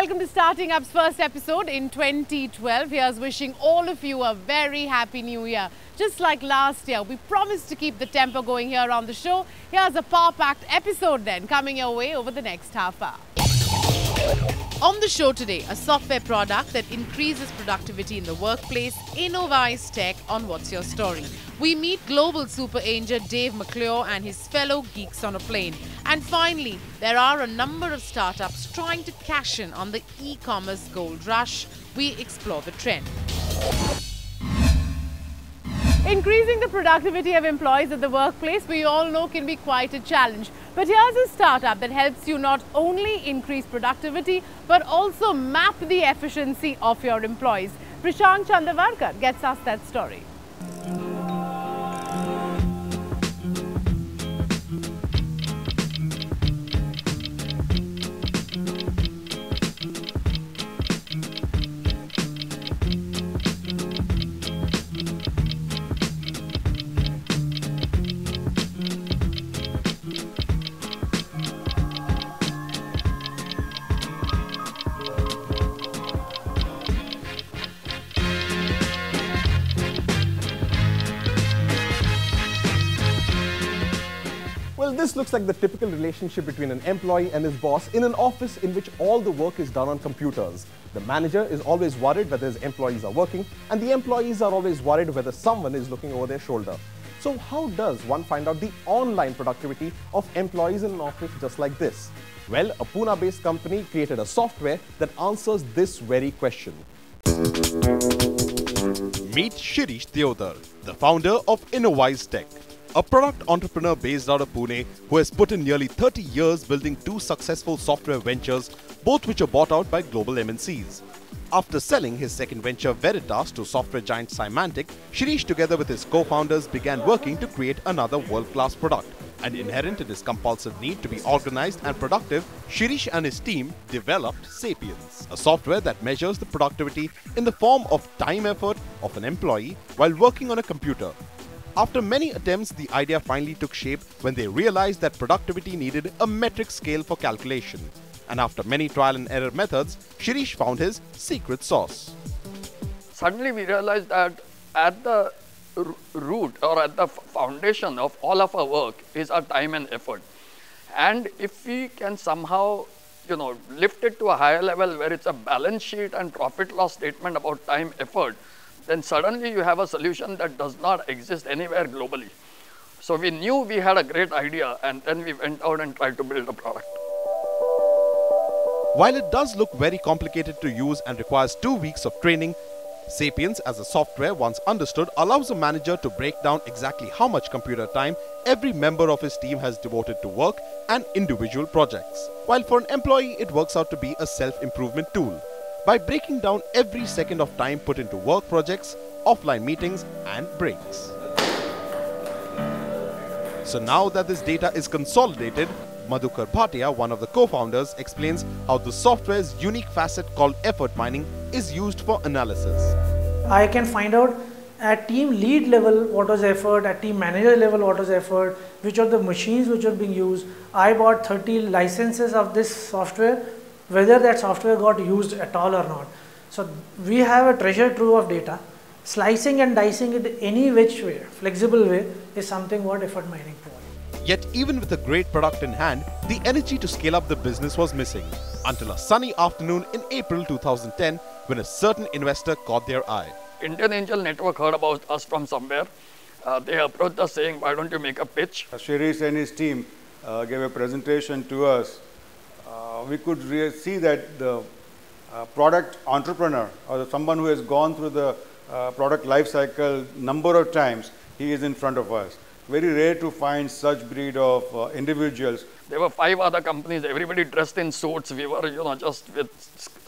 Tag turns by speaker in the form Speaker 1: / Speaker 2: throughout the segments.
Speaker 1: welcome to Starting Up's first episode in 2012. Here's wishing all of you a very happy new year. Just like last year, we promised to keep the tempo going here on the show. Here's a power-packed episode then coming your way over the next half hour. On the show today, a software product that increases productivity in the workplace, Innovise Tech on What's Your Story. We meet global super angel Dave McClure and his fellow geeks on a plane. And finally, there are a number of startups trying to cash in on the e-commerce gold rush. We explore the trend. Increasing the productivity of employees at the workplace, we all know, can be quite a challenge. But here's a startup that helps you not only increase productivity, but also map the efficiency of your employees. Prashant Chandavarkar gets us that story.
Speaker 2: Well, this looks like the typical relationship between an employee and his boss in an office in which all the work is done on computers. The manager is always worried whether his employees are working, and the employees are always worried whether someone is looking over their shoulder. So how does one find out the online productivity of employees in an office just like this? Well, a Pune-based company created a software that answers this very question.
Speaker 3: Meet Shirish Deodar, the founder of Innovise Tech, a product entrepreneur based out of Pune who has put in nearly 30 years building two successful software ventures, both which are bought out by global MNCs. After selling his second venture Veritas to software giant Symantec, Shirish together with his co-founders began working to create another world-class product. And inherent in his compulsive need to be organized and productive, Shirish and his team developed Sapiens, a software that measures the productivity in the form of time effort of an employee while working on a computer. After many attempts, the idea finally took shape when they realized that productivity needed a metric scale for calculation. And after many trial and error methods, Shirish found his secret sauce.
Speaker 4: Suddenly we realized that at the root or at the foundation of all of our work is our time and effort. And if we can somehow, lift it to a higher level where it's a balance sheet and profit loss statement about time effort, then suddenly you have a solution that does not exist anywhere globally. So we knew we had a great idea, and then we went out and tried to build a product.
Speaker 3: While it does look very complicated to use and requires 2 weeks of training, Sapiens as a software once understood allows a manager to break down exactly how much computer time every member of his team has devoted to work and individual projects. While for an employee it works out to be a self-improvement tool by breaking down every second of time put into work projects, offline meetings and breaks. So now that this data is consolidated, Madhukar Bhatia, one of the co-founders, explains how the software's unique facet called effort mining is used for analysis.
Speaker 5: I can find out at team lead level what was effort, at team manager level what was effort, which are the machines which are being used. I bought 30 licenses of this software, whether that software got used at all or not. So we have a treasure trove of data. Slicing and dicing it any which way, flexible way, is something what effort mining provides.
Speaker 3: Yet even with a great product in hand, the energy to scale up the business was missing. Until a sunny afternoon in April 2010 when a certain investor caught their eye.
Speaker 4: Indian Angel Network heard about us from somewhere. They approached us saying, why don't you make a pitch?
Speaker 6: Shirish and his team gave a presentation to us. We could see that the product entrepreneur or someone who has gone through the product life cycle number of times, he is in front of us. Very rare to find such breed of individuals.
Speaker 4: There were 5 other companies, everybody dressed in suits. We were, just with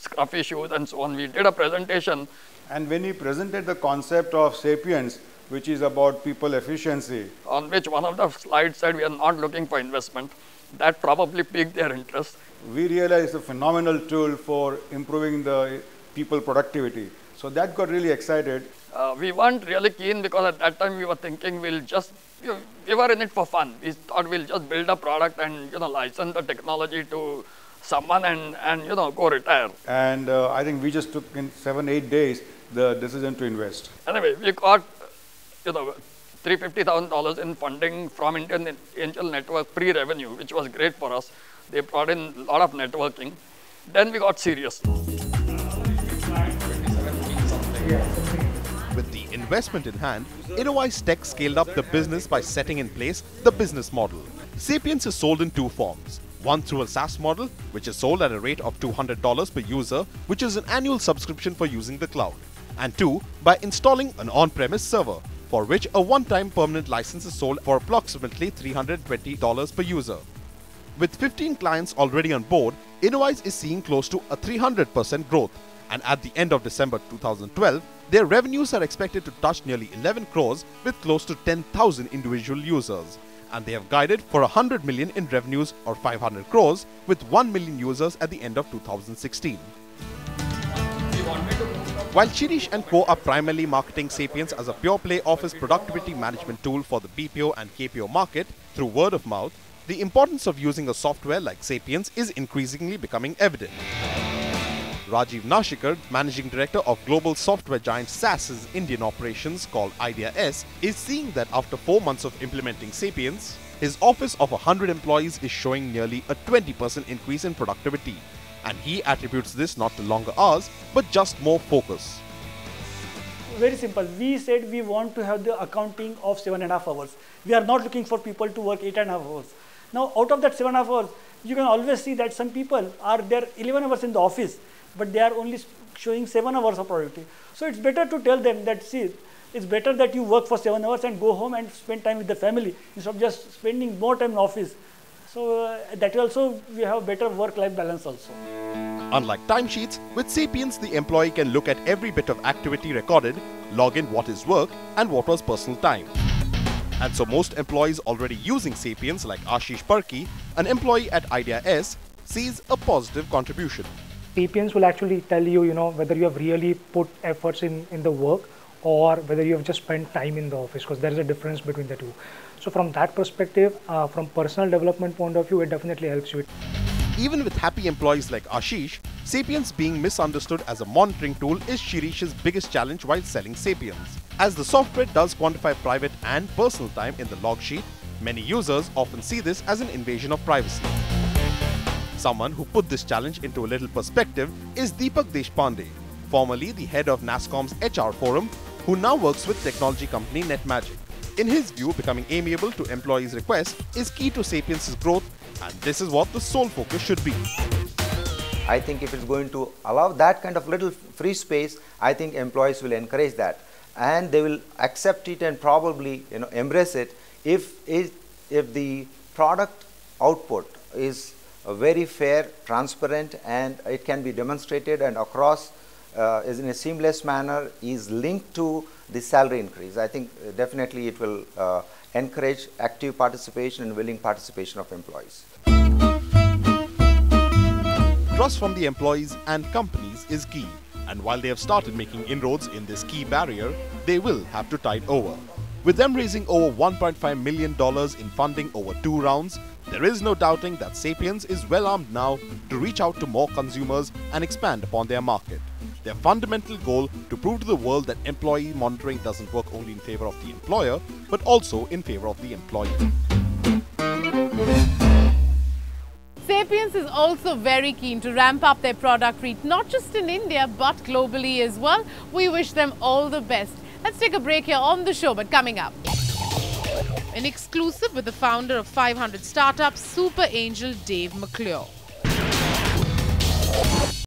Speaker 4: scruffy shoes and so on. We did a presentation.
Speaker 6: And when he presented the concept of Sapiens, which is about people efficiency,
Speaker 4: on which one of the slides said we are not looking for investment, that probably piqued their interest.
Speaker 6: We realized it's a phenomenal tool for improving the people productivity. So that got really excited.
Speaker 4: We weren't really keen because at that time we were thinking we were in it for fun. We thought we'll just build a product and license the technology to someone and you know, go retire.
Speaker 6: And I think we just took in 7-8 days the decision to invest.
Speaker 4: Anyway, we got, you know, $350,000 in funding from Indian Angel Network pre-revenue, which was great for us. They brought in a lot of networking. Then we got serious.
Speaker 3: With the investment in hand, Innowise Tech scaled up the business by setting in place the business model. Sapience is sold in two forms. One through a SaaS model, which is sold at a rate of $200 per user, which is an annual subscription for using the cloud. And two, by installing an on-premise server, for which a one-time permanent license is sold for approximately $320 per user. With 15 clients already on board, Innowise is seeing close to a 300% growth, and at the end of December 2012, their revenues are expected to touch nearly 11 crores with close to 10,000 individual users. And they have guided for 100 million in revenues or 500 crores with 1 million users at the end of 2016. While Shirish and Co are primarily marketing Sapience as a pure-play office productivity management tool for the BPO and KPO market through word of mouth, the importance of using a software like Sapience is increasingly becoming evident. Rajiv Nashikar, Managing Director of global software giant SaaS's Indian operations called IdeaS, is seeing that after 4 months of implementing Sapience, his office of 100 employees is showing nearly a 20% increase in productivity. And he attributes this not to longer hours, but just more focus.
Speaker 7: Very simple. We said we want to have the accounting of 7.5 hours. We are not looking for people to work 8.5 hours. Now, out of that 7.5 hours, you can always see that some people are there 11 hours in the office, but they are only showing 7 hours of productivity. So it's better to tell them that, see, it's better that you work for 7 hours and go home and spend time with the family instead of just spending more time in the office. So that also, we have better work-life balance also.
Speaker 3: Unlike timesheets, with Sapience, the employee can look at every bit of activity recorded, log in what is work and what was personal time. And so most employees already using Sapience, like Ashish Parki, an employee at IdeaS, sees a positive contribution.
Speaker 5: Sapience will actually tell you, whether you have really put efforts in the work or whether you have just spent time in the office, because there is a difference between the two. So from that perspective, from personal development point of view, it definitely helps you.
Speaker 3: Even with happy employees like Ashish, Sapience being misunderstood as a monitoring tool is Shirish's biggest challenge while selling Sapience. As the software does quantify private and personal time in the log sheet, many users often see this as an invasion of privacy. Someone who put this challenge into a little perspective is Deepak Deshpande, formerly the head of NASSCOM's HR forum, who now works with technology company NetMagic. In his view, becoming amiable to employees' requests is key to Sapience's growth, and this is what the sole focus should be.
Speaker 8: I think if it's going to allow that kind of little free space, I think employees will encourage that, and they will accept it and probably embrace it if the product output is very fair, transparent, and it can be demonstrated and across is in a seamless manner, is linked to the salary increase. I think definitely it will encourage active participation and willing participation of employees.
Speaker 3: Trust from the employees and companies is key, and while they have started making inroads in this key barrier, they will have to tide over. With them raising over $1.5 million in funding over 2 rounds, there is no doubting that Sapience is well armed now to reach out to more consumers and expand upon their market. Their fundamental goal to prove to the world that employee monitoring doesn't work only in favor of the employer, but also in favor of the employee.
Speaker 1: Sapience is also very keen to ramp up their product reach, not just in India, but globally as well. We wish them all the best. Let's take a break here on the show, but coming up, an exclusive with the founder of 500 startups, Super Angel Dave McClure.